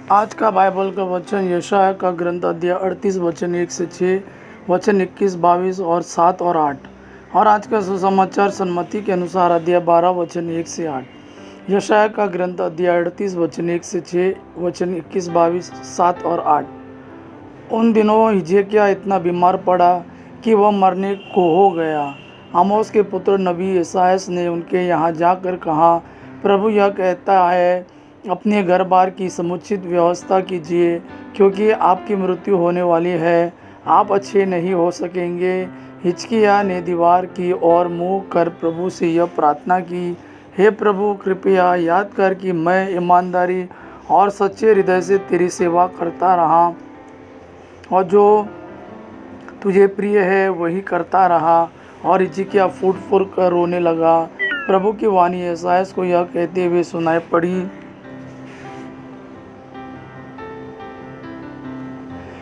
आज का बाइबल का वचन यशायाह का ग्रंथ अध्याय 38 वचन 1 से 6, वचन 21, 22 और 7 और 8। और आज का सुसमाचार सन्मति के अनुसार अध्याय 12 वचन 1 से 8। यशायाह का ग्रंथ अध्याय 38 वचन 1 से 6, वचन 21, 22, 7 और 8। उन दिनों हिजकिय्याह इतना बीमार पड़ा कि वह मरने को हो गया। आमोस के पुत्र नबी यशायाह ने उनके यहाँ जाकर कहा, प्रभु यह कहता है, अपने घर बार की समुचित व्यवस्था कीजिए, क्योंकि आपकी मृत्यु होने वाली है, आप अच्छे नहीं हो सकेंगे। हिजकिय्याह ने दीवार की ओर मुँह कर प्रभु से यह प्रार्थना की, हे प्रभु, कृपया याद कर कि मैं ईमानदारी और सच्चे हृदय से तेरी सेवा करता रहा और जो तुझे प्रिय है वही करता रहा। और हिजकिय्याह फूट फूट कर रोने लगा। प्रभु की वाणी यशायाह को यह कहते हुए सुनाई पड़ी,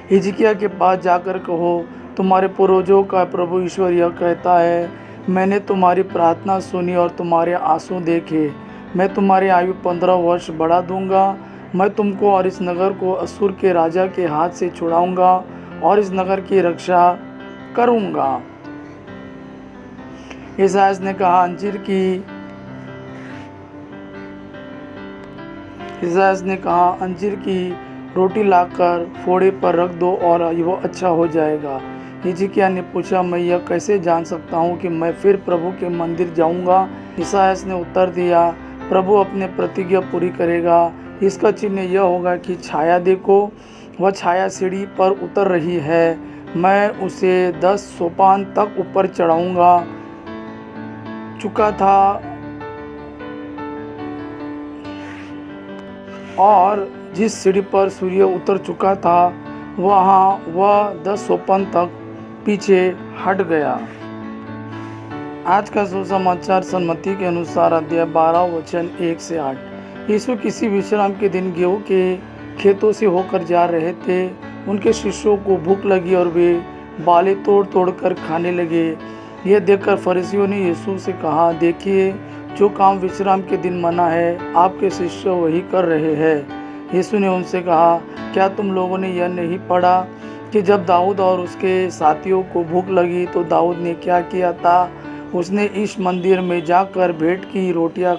हिजकिय्याह के पास जाकर कहो, तुम्हारे पूर्वजों का प्रभु ईश्वर यह कहता है, मैंने तुम्हारी प्रार्थना सुनी और तुम्हारे आंसू देखे। मैं तुम्हारी आयु 15 वर्ष बढ़ा दूंगा। मैं तुमको और इस नगर को अश्शूर के राजा के हाथ से छुड़ाऊंगा और इस नगर की रक्षा करूंगा। यशायाह ने कहा, अंजीर की रोटी लाकर फोड़े पर रख दो और वो अच्छा हो जाएगा। हिजकिय्याह ने पूछा, मैं यह कैसे जान सकता हूँ कि मैं फिर प्रभु के मंदिर जाऊँगा? यशायाह ने उत्तर दिया, प्रभु अपने प्रतिज्ञा पूरी करेगा। इसका चिन्ह यह होगा कि छाया देखो, वह छाया सीढ़ी पर उतर रही है। मैं उसे 10 सोपान तक ऊपर चढ़ाऊँगा चुका था और जिस सीढ़ी पर सूर्य उतर चुका था वहाँ वह 10 सोपान तक पीछे हट गया। आज का सुसमाचार सन्मति के अनुसार अध्याय 12 वचन 1 से 8। यीशु किसी विश्राम के दिन गेहूं के खेतों से होकर जा रहे थे। उनके शिष्यों को भूख लगी और वे बाले तोड़ तोड़ कर खाने लगे। यह देखकर फरीसियों ने यीशु से कहा, देखिए, जो काम विश्राम के दिन मना है, आपके शिष्य वही कर रहे हैं। यीशु ने उनसे कहा, क्या तुम लोगों ने यह नहीं पढ़ा कि जब दाऊद और उसके साथियों को भूख लगी तो दाऊद ने क्या किया था? उसने इस मंदिर में जाकर भेंट की रोटियां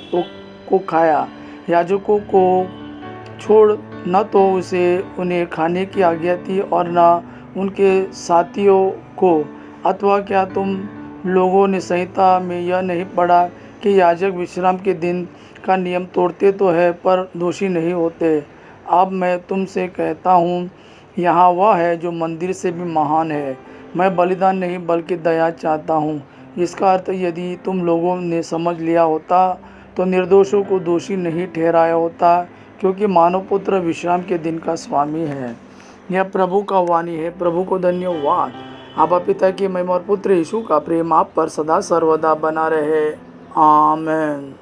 को खाया। याजकों को छोड़ न तो उसे उन्हें खाने की आज्ञा थी और न उनके साथियों को। अथवा क्या तुम लोगों ने संहिता में यह नहीं पढ़ा कि याजक विश्राम के दिन का नियम तोड़ते तो है पर दोषी नहीं होते? अब मैं तुमसे कहता हूँ, यहाँ वह है जो मंदिर से भी महान है। मैं बलिदान नहीं बल्कि दया चाहता हूँ। इसका अर्थ यदि तुम लोगों ने समझ लिया होता तो निर्दोषों को दोषी नहीं ठहराया होता, क्योंकि मानव पुत्र विश्राम के दिन का स्वामी है। यह प्रभु का वाणी है। प्रभु को धन्यवाद। आबा पिता की महिमा और पुत्र यीशु का प्रेम आप पर सदा सर्वदा बना रहे। आमीन।